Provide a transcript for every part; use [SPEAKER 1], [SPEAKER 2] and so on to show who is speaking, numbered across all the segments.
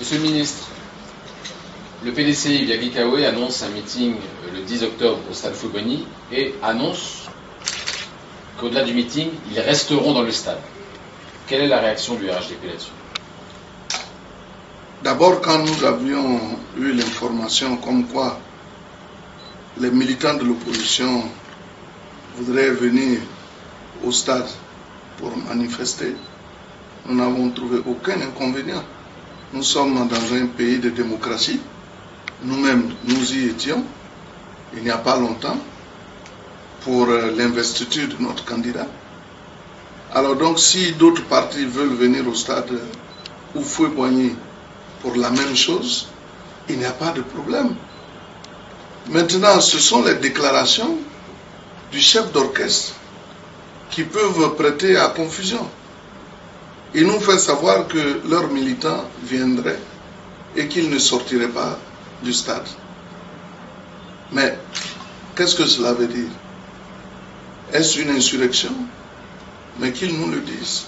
[SPEAKER 1] Monsieur le ministre, le PDCI via Gikawe annonce un meeting le 10 octobre au stade Fourbony et annonce qu'au-delà du meeting, ils resteront dans le stade. Quelle est la réaction du RHDP là-dessus?
[SPEAKER 2] D'abord, quand nous avions eu l'information comme quoi les militants de l'opposition voudraient venir au stade pour manifester, nous n'avons trouvé aucun inconvénient. Nous sommes dans un pays de démocratie. Nous-mêmes, nous y étions, il n'y a pas longtemps, pour l'investiture de notre candidat. Alors donc, si d'autres partis veulent venir au stade Houphouët-Boigny pour la même chose, il n'y a pas de problème. Maintenant, ce sont les déclarations du chef d'orchestre qui peuvent prêter à confusion. Il nous fait savoir que leurs militants viendraient et qu'ils ne sortiraient pas du stade. Mais qu'est-ce que cela veut dire? Est-ce une insurrection? Mais qu'ils nous le disent.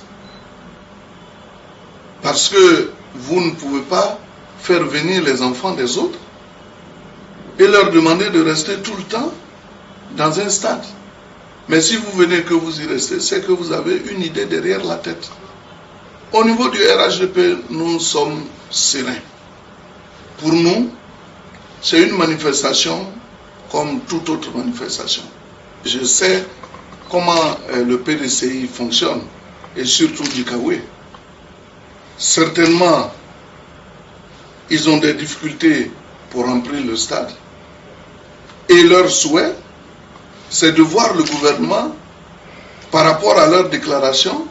[SPEAKER 2] Parce que vous ne pouvez pas faire venir les enfants des autres et leur demander de rester tout le temps dans un stade. Mais si vous venez que vous y restez, c'est que vous avez une idée derrière la tête. Au niveau du RHDP, nous sommes sereins. Pour nous, c'est une manifestation comme toute autre manifestation. Je sais comment le PDCI fonctionne, et surtout Gikawe. Certainement, ils ont des difficultés pour remplir le stade. Et leur souhait, c'est de voir le gouvernement, par rapport à leur déclaration,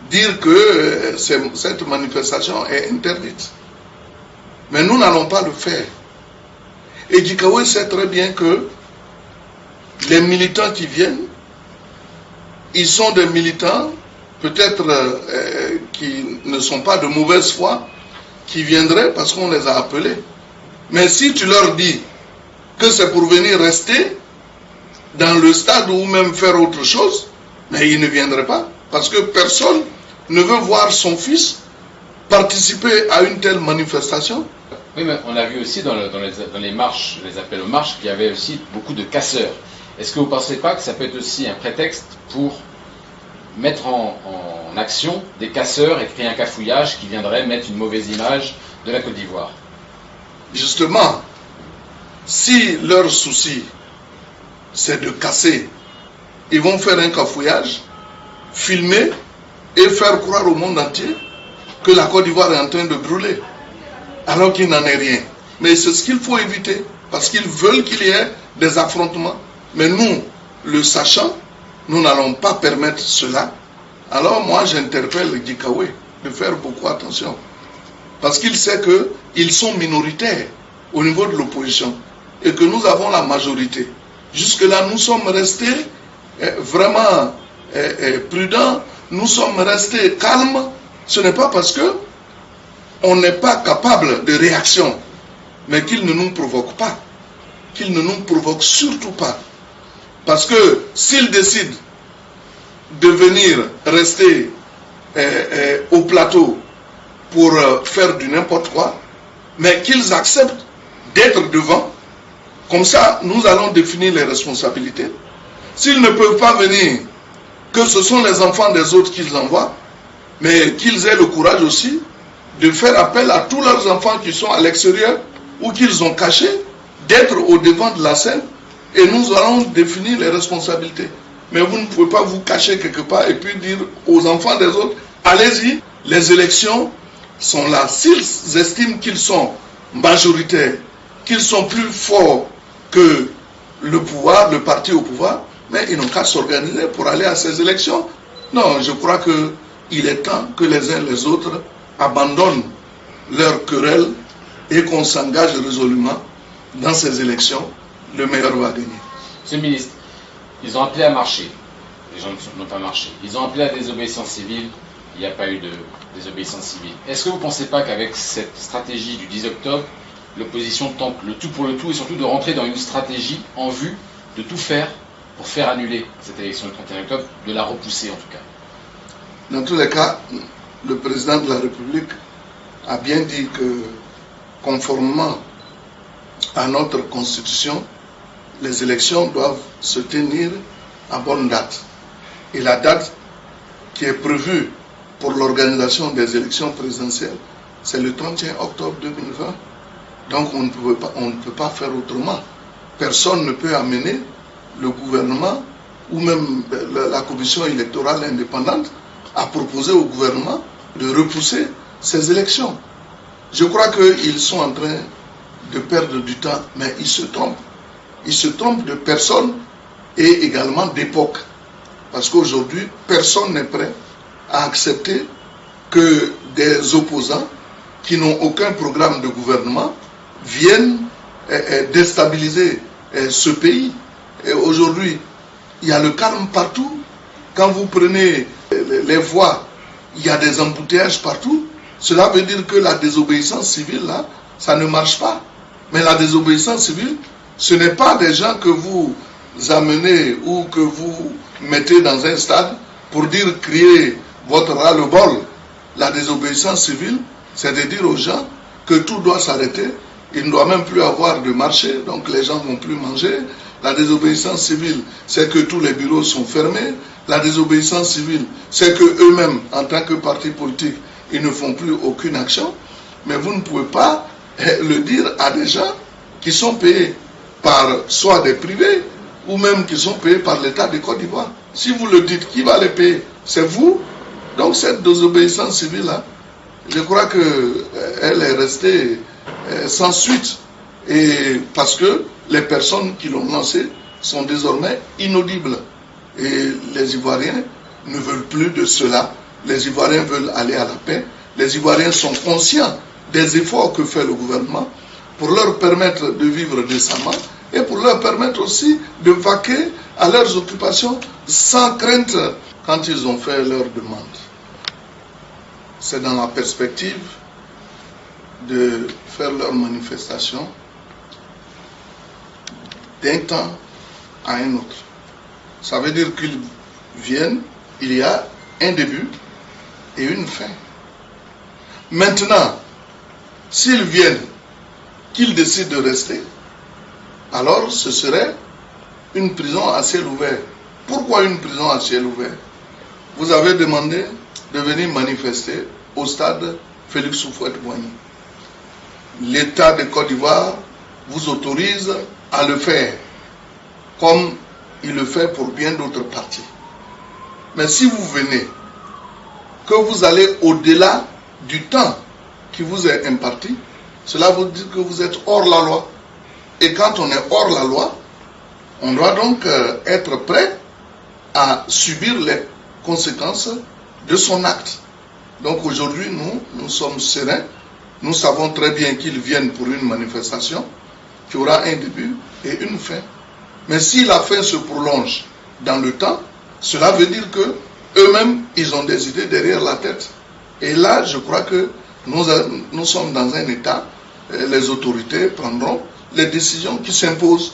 [SPEAKER 2] dire que cette manifestation est interdite. Mais nous n'allons pas le faire. Et Gikawe sait très bien que les militants qui viennent, ils sont des militants, peut-être qui ne sont pas de mauvaise foi, qui viendraient parce qu'on les a appelés. Mais si tu leur dis que c'est pour venir rester dans le stade ou même faire autre chose, mais ils ne viendraient pas. Parce que personne ne veut voir son fils participer à une telle manifestation.
[SPEAKER 1] Oui, mais on a vu aussi dans les marches, les appels aux marches, qu'il y avait aussi beaucoup de casseurs. Est-ce que vous ne pensez pas que ça peut être aussi un prétexte pour mettre en action des casseurs et créer un cafouillage qui viendrait mettre une mauvaise image de la Côte d'Ivoire?
[SPEAKER 2] Justement, si leur souci c'est de casser, ils vont faire un cafouillage, filmer et faire croire au monde entier que la Côte d'Ivoire est en train de brûler, alors qu'il n'en est rien. Mais c'est ce qu'il faut éviter, parce qu'ils veulent qu'il y ait des affrontements. Mais nous, le sachant, nous n'allons pas permettre cela. Alors moi, j'interpelle Gikawe de faire beaucoup attention. Parce qu'il sait qu'ils sont minoritaires au niveau de l'opposition et que nous avons la majorité. Jusque-là, nous sommes restés vraiment prudents, nous sommes restés calmes. Ce n'est pas parce que on n'est pas capable de réaction, mais qu'il ne nous provoque pas. Qu'il ne nous provoque surtout pas. Parce que s'ils décident de venir rester au plateau pour faire du n'importe quoi, mais qu'ils acceptent d'être devant, comme ça nous allons définir les responsabilités. S'ils ne peuvent pas venir, que ce sont les enfants des autres qu'ils envoient, mais qu'ils aient le courage aussi de faire appel à tous leurs enfants qui sont à l'extérieur ou qu'ils ont cachés, d'être au devant de la scène, et nous allons définir les responsabilités. Mais vous ne pouvez pas vous cacher quelque part et puis dire aux enfants des autres, allez-y, les élections sont là. S'ils estiment qu'ils sont majoritaires, qu'ils sont plus forts que le pouvoir, le parti au pouvoir, mais ils n'ont qu'à s'organiser pour aller à ces élections. Non, je crois qu'il est temps que les uns les autres abandonnent leurs querelles et qu'on s'engage résolument dans ces élections. Le meilleur va gagner.
[SPEAKER 1] Monsieur le ministre, ils ont appelé à marcher. Les gens n'ont pas marché. Ils ont appelé à désobéissance civile. Il n'y a pas eu de désobéissance civile. Est-ce que vous ne pensez pas qu'avec cette stratégie du 10 octobre, l'opposition tente le tout pour le tout et surtout de rentrer dans une stratégie en vue de tout faire pour faire annuler cette élection du 31 octobre, de la repousser en tout cas?
[SPEAKER 2] Dans tous les cas, le président de la République a bien dit que, conformément à notre constitution, les élections doivent se tenir à bonne date. Et la date qui est prévue pour l'organisation des élections présidentielles, c'est le 31 octobre 2020. Donc on ne peut pas faire autrement. Personne ne peut amener le gouvernement ou même la commission électorale indépendante à proposer au gouvernement de repousser ces élections. Je crois qu'ils sont en train de perdre du temps, mais ils se trompent. Ils se trompent de personnes et également d'époque. Parce qu'aujourd'hui, personne n'est prêt à accepter que des opposants qui n'ont aucun programme de gouvernement viennent déstabiliser ce pays. Et aujourd'hui, il y a le calme partout. Quand vous prenez les voies, il y a des embouteillages partout. Cela veut dire que la désobéissance civile, là, ça ne marche pas. Mais la désobéissance civile, ce n'est pas des gens que vous amenez ou que vous mettez dans un stade pour dire, crier votre ras-le-bol. La désobéissance civile, c'est de dire aux gens que tout doit s'arrêter. Il ne doit même plus avoir de marché, donc les gens ne vont plus manger. La désobéissance civile, c'est que tous les bureaux sont fermés. La désobéissance civile, c'est qu'eux-mêmes, en tant que parti politique, ils ne font plus aucune action. Mais vous ne pouvez pas le dire à des gens qui sont payés par soit des privés ou même qui sont payés par l'État de Côte d'Ivoire. Si vous le dites, qui va les payer? C'est vous. Donc cette désobéissance civile-là, je crois qu'elle est restée sans suite. Et parce que les personnes qui l'ont lancée sont désormais inaudibles. Et les Ivoiriens ne veulent plus de cela. Les Ivoiriens veulent aller à la paix. Les Ivoiriens sont conscients des efforts que fait le gouvernement pour leur permettre de vivre décemment et pour leur permettre aussi de vaquer à leurs occupations sans crainte quand ils ont fait leur demande. C'est dans la perspective de faire leur manifestation d'un temps à un autre. Ça veut dire qu'ils viennent, il y a un début et une fin. Maintenant, s'ils viennent, qu'ils décident de rester, alors ce serait une prison à ciel ouvert. Pourquoi une prison à ciel ouvert? Vous avez demandé de venir manifester au stade Félix Houphouët-Boigny. L'État de Côte d'Ivoire vous autorise à le faire, comme il le fait pour bien d'autres partis. Mais si vous venez, que vous allez au-delà du temps qui vous est imparti, cela veut dire que vous êtes hors la loi. Et quand on est hors la loi, on doit donc être prêt à subir les conséquences de son acte. Donc aujourd'hui, nous sommes sereins. Nous savons très bien qu'ils viennent pour une manifestation qui aura un début et une fin. Mais si la fin se prolonge dans le temps, cela veut dire que eux-mêmes, ils ont des idées derrière la tête. Et là, je crois que nous sommes dans un état, les autorités prendront les décisions qui s'imposent.